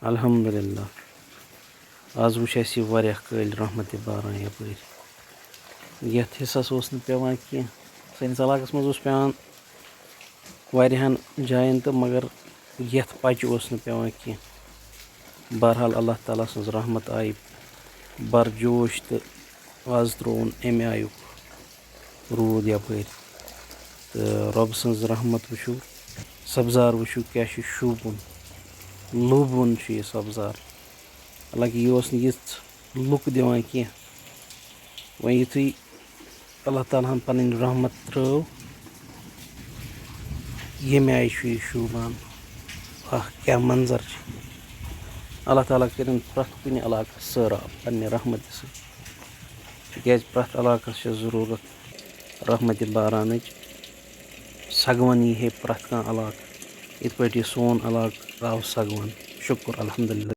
अल्हम्दुलिल्लाह आज वुच असे वारियाह कालि रहमत बारान यपरि यथ हिस्सस ओस न पेवान किह सनिस इलाकस मज ओस पेवान वारियाहन जायन तो मगर यथ पच ओस न पेवान किह बहरहाल अल्लाह ताला सन्ज रहमत आई बरजोश तो आज त्रोन अमे आयुक रूद यपरि तो रब सन्ज रहमत वुचु सब्जार वुचु क्या शोभुन लोभुन यह सब्जार हालांकि यह यह लुक दिवान की वह युथु अल्लाह ताला पन रहमत त्रो यमे आय यह शोभान क्या मंजर अल्लाह ताला कर प्रथ कुन इलाक सैराब पन्ने रहमत तिक प्रथ इलाकस जरूरत रहमत बारान सगवन यी है प्रथ कह इलाक इत पे सोन इलाक आव सगवन शुक्र अल्हम्दुलिल्लाह।